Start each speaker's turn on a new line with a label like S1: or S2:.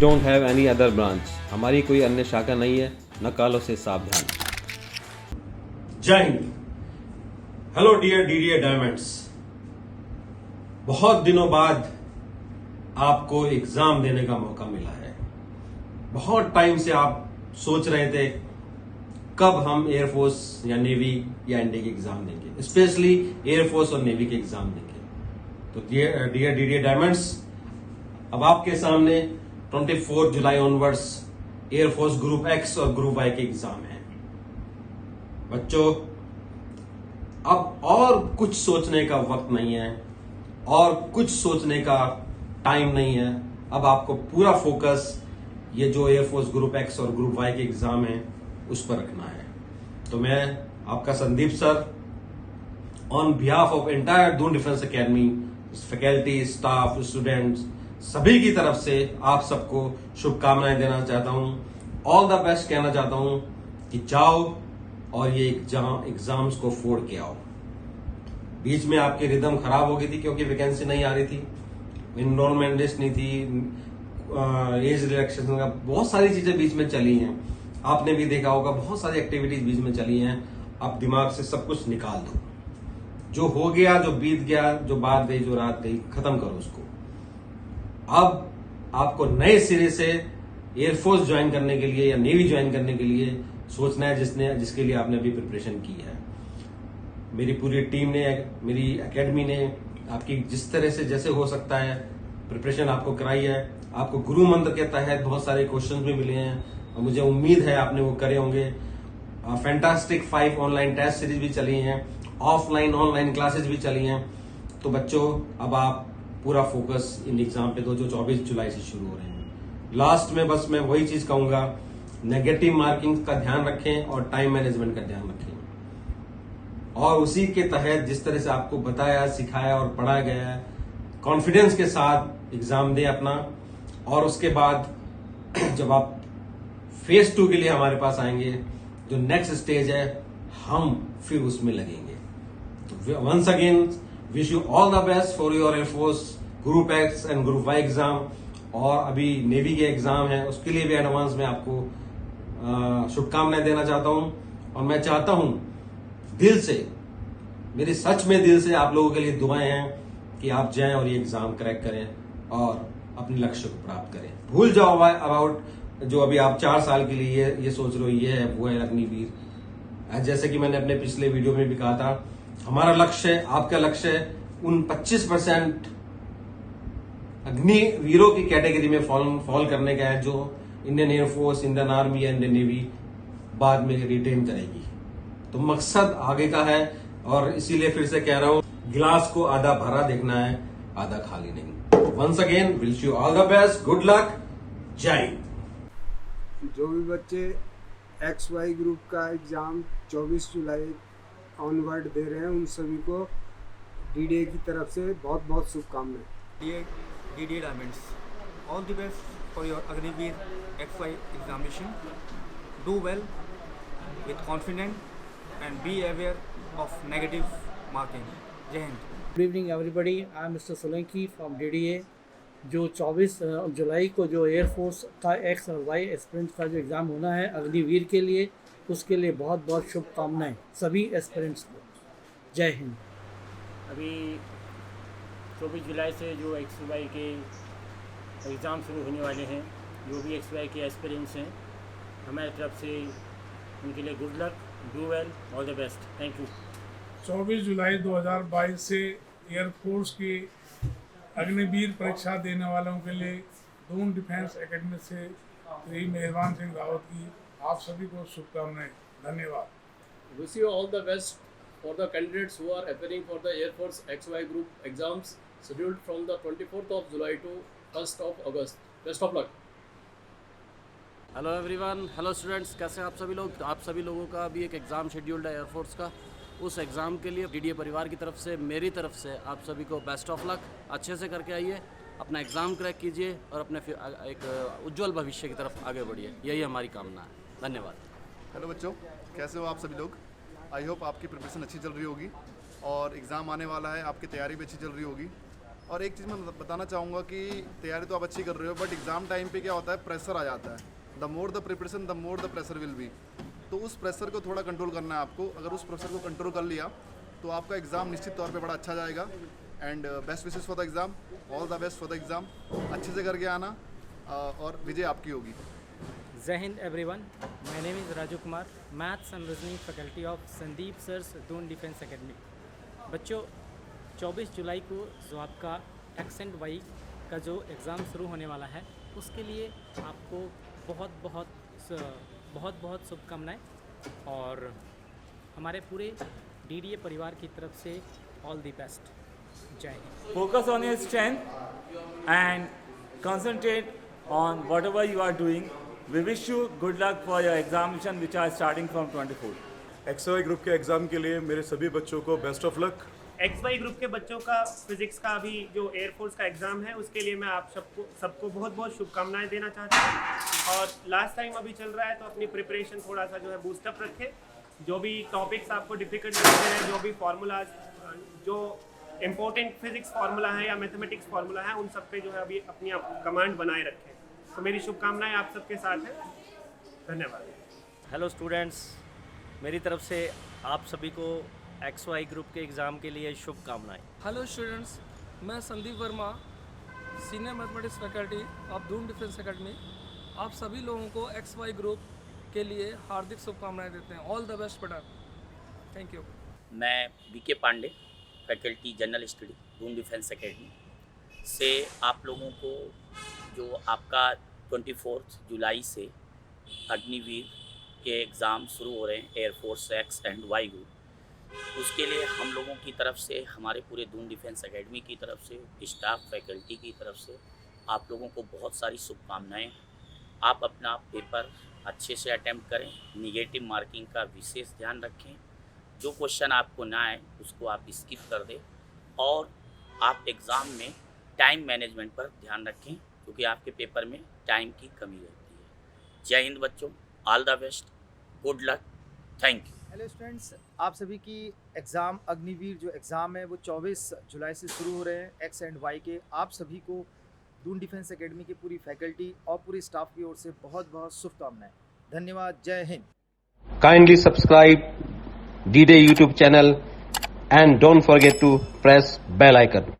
S1: don't have any other branch. हमारी कोई अन्य शाखा नहीं है, नकालों से सावधान।
S2: जय हिंद। Hello dear DDA diamonds. बहुत दिनों बाद आपको एग्जाम देने का मौका मिला है। बहुत टाइम से आप सोच रहे थे कब हम एयरफोर्स या नेवी या इंडिया के एग्जाम देंगे, स्पेशली एयरफोर्स और नेवी के एग्जाम देंगे। तो डियर डीडीए डायमंड्स, अब आपके सामने 24 जुलाई ऑनवर्ड्स एयरफोर्स ग्रुप एक्स और ग्रुप वाई के एग्जाम है। बच्चों, अब और कुछ सोचने का वक्त नहीं है और कुछ सोचने का टाइम नहीं है। अब आपको पूरा फोकस ये जो एयरफोर्स ग्रुप एक्स और ग्रुप वाई के एग्जाम है उस पर रखना है। तो मैं आपका Sandeep sir, on behalf of entire Doon defence academy, faculty, staff, students, सभी की तरफ से आप सबको शुभकामनाएं देना चाहता हूं। ऑल द बेस्ट कहना चाहता हूं कि जाओ और ये एग्जाम्स को फोड़ के आओ। बीच में आपकी रिदम खराब हो गई थी क्योंकि वैकेंसी नहीं आ रही थी, इनरोलमेंट लिस्ट नहीं थी, एज रिलैक्सेशन का बहुत सारी चीजें बीच में चली हैं। आपने भी देखा होगा बहुत सारी एक्टिविटीज बीच में चली हैं। अब दिमाग से सब कुछ निकाल दो। जो हो गया, जो बीत गया, जो बात गई, जो रात गई, खत्म करो उसको। अब आपको नए सिरे से एयरफोर्स ज्वाइन करने के लिए या नेवी ज्वाइन करने के लिए सोचना है, जिसके लिए आपने अभी प्रिपरेशन की है। मेरी पूरी टीम ने, मेरी एकेडमी ने आपकी जिस तरह से जैसे हो सकता है प्रिपरेशन आपको कराई है। आपको गुरु मंत्र के तहत बहुत सारे क्वेश्चंस भी मिले हैं और मुझे उम्मीद है आपने वो करे होंगे। फैंटास्टिक 5 ऑनलाइन टेस्ट सीरीज भी चली हैं, ऑफलाइन ऑनलाइन क्लासेस भी चली हैं। तो बच्चों, अब आप पूरा फोकस इन एग्जाम पे दो जो 24 जुलाई से शुरू हो रहे हैं। लास्ट में बस मैं वही चीज कहूंगा, नेगेटिव मार्किंग का ध्यान रखें और टाइम मैनेजमेंट का ध्यान रखें। और उसी के तहत जिस तरह से आपको बताया, सिखाया और पढ़ाया गया है, कॉन्फिडेंस के साथ एग्जाम दें अपना। और उसके बाद जब आप फेज 2 के लिए हमारे पास आएंगे, जो नेक्स्ट स्टेज है, हम फिर उसमें लगेंगे। तो once again wish you all the best for your air force group X and group Y exam. और अभी नेवी के एग्जाम है, उसके लिए भी एडवांस में आपको शुभकामनाएं देना चाहता हूं। और मैं चाहता हूं दिल से, मेरी सच में दिल से आप लोगों के लिए दुआएं हैं कि आप जाएं और ये एग्जाम क्रैक करें और अपने लक्ष्य को प्राप्त करें। भूल जाओ अबाउट जो अभी आप 4 साल के लिए ये सोच रहे हो, ये है वो है अग्निवीर। जैसे कि मैंने अपने पिछले वीडियो में भी कहा था, हमारा लक्ष्य है, आपका लक्ष्य है उन 25% अग्निवीरों की कैटेगरी में फॉल करने का है, जो इंडियन एयरफोर्स, इंडियन आर्मी या इंडियन नेवी बाद में रिटेन करेगी। तो मकसद आगे का है और इसीलिए फिर से कह रहा हूं, गिलास को आधा भरा देखना है, आधा खाली नहीं। Once again wish you all the best, good luck, जय हिंद।
S3: जो भी बच्चे एक्स वाई ग्रुप का एग्ज़ाम 24 जुलाई ऑनवर्ड दे रहे हैं, उन सभी को डीडीए की तरफ से बहुत बहुत शुभकामनाएं।
S4: DDA Diamonds, all the best for your Agniveer XY examination. Do well with confidence and be aware of negative marking. Jai Hind.
S5: Good evening everybody, I am mister Solanki from DDA. जो 24 जुलाई को जो air force का x और Y aspirants का जो exam होना है अग्निवीर के लिए, उसके लिए बहुत बहुत शुभकामनाएं सभी एस्पिरेंट्स को। जय हिंद।
S6: अभी 24 जुलाई से जो एक्स वाई के एग्ज़ाम शुरू होने वाले हैं, जो भी एक्स वाई के एस्पिरेंट्स हैं, हमारी तरफ से उनके लिए good luck, do well, all the best, thank you.
S7: 24 जुलाई 2022 से एयरफोर्स की अग्निवीर परीक्षा देने वालों के लिए दून डिफेंस एकेडमी से श्री मेहरबान सिंह रावत की आप सभी को शुभकामनाएं। धन्यवाद।
S8: Wish you all the best for the candidates who are appearing for the Air Force XY group exams scheduled from the 24th of July to 1st of August. Best of luck.
S9: Hello everyone, hello students, कैसे हैं आप सभी लोग। आप सभी लोगों का अभी एक एग्ज़ाम शेड्यूल्ड है एयरफोर्स का। उस एग्ज़ाम के लिए डीडीए परिवार की तरफ से, मेरी तरफ से आप सभी को बेस्ट ऑफ लक। अच्छे से करके आइए, अपना एग्ज़ाम क्रैक कीजिए और अपने एक उज्जवल भविष्य की तरफ आगे बढ़िए। यही हमारी कामना है। धन्यवाद।
S10: हेलो बच्चों, कैसे हो आप सभी लोग। आई होप आपकी प्रिपरेशन अच्छी चल रही होगी और एग्ज़ाम आने वाला है, आपकी तैयारी भी अच्छी चल रही होगी। और एक चीज़ मैं बताना चाहूँगा कि तैयारी तो आप अच्छी कर रहे हो, बट एग्ज़ाम टाइम पे क्या होता है, प्रेशर आ जाता है। The more the preparation the more the pressure will be. तो उस प्रेशर को थोड़ा कंट्रोल करना है आपको। अगर उस प्रेशर को कंट्रोल कर लिया तो आपका एग्ज़ाम निश्चित तौर पे बड़ा अच्छा जाएगा। And best wishes for the exam, all the best for the exam. अच्छे से करके आना और विजय आपकी होगी।
S11: जय हिंद everyone, my name is Raju Kumar, maths and reasoning faculty of Sandeep sir's Doon defence academy. बच्चों, 24 जुलाई को जो आपका एक्स एंड वाई का जो एग्ज़ाम शुरू होने वाला है, उसके लिए आपको बहुत बहुत शुभकामनाएं और हमारे पूरे डीडीए परिवार की तरफ से ऑल द बेस्ट। जय Hind.
S12: Focus on your strength and concentrate on whatever you are doing. We wish you good luck for your examination which are starting from 24.
S13: XY group के एग्ज़ाम के लिए मेरे सभी बच्चों को best of luck.
S14: XY group के बच्चों का फिजिक्स का अभी जो एयरफोर्स का एग्ज़ाम है, उसके लिए मैं आप सबको बहुत शुभकामनाएं देना चाहता हूं। और लास्ट टाइम अभी चल रहा है, तो अपनी प्रिपरेशन थोड़ा सा जो है बूस्टअप रखें। जो भी टॉपिक्स आपको डिफिकल्ट लगते हैं, जो भी फार्मूलाज, जो इम्पोर्टेंट फिजिक्स फार्मूला है या मैथमेटिक्स फार्मूला है, उन सब पे जो है अभी अपनी कमांड बनाए रखें। तो मेरी शुभकामनाएं आप सबके साथ हैं। धन्यवाद।
S15: हेलो स्टूडेंट्स, मेरी तरफ से आप सभी को XY ग्रुप के एग्ज़ाम के लिए शुभकामनाएं।
S16: हेलो स्टूडेंट्स, मैं Sandeep Verma, senior mathematics faculty of Doon defence academy, आप सभी लोगों को XY ग्रुप के लिए हार्दिक शुभकामनाएं देते हैं। ऑल द बेस्ट बेटा। Thank you.
S17: मैं BK Pandey, faculty general study Doon defence academy से आप लोगों को जो आपका 24 जुलाई से अग्निवीर के एग्ज़ाम शुरू हो रहे हैं, air force X and Y group, उसके लिए हम लोगों की तरफ से, हमारे पूरे दून डिफेंस एकेडमी की तरफ से, स्टाफ फैकल्टी की तरफ से आप लोगों को बहुत सारी शुभकामनाएं। आप अपना पेपर अच्छे से अटेम्प्ट करें, निगेटिव मार्किंग का विशेष ध्यान रखें। जो क्वेश्चन आपको ना आए उसको आप स्किप कर दें और आप एग्ज़ाम में टाइम मैनेजमेंट पर ध्यान रखें, क्योंकि आपके पेपर में टाइम की कमी रहती है। जय हिंद बच्चों, all the best, good luck, thank you.
S18: Hello students, आप सभी की एग्ज़ाम अग्निवीर जो एग्ज़ाम है वो 24 जुलाई से शुरू हो रहे हैं, एक्स एंड वाई के। आप सभी को दून डिफेंस एकेडमी की पूरी फैकल्टी और पूरी स्टाफ की ओर से बहुत शुभकामनाएं। धन्यवाद। जय Hind.
S1: Kindly subscribe D-Day YouTube channel and don't forget to press bell icon.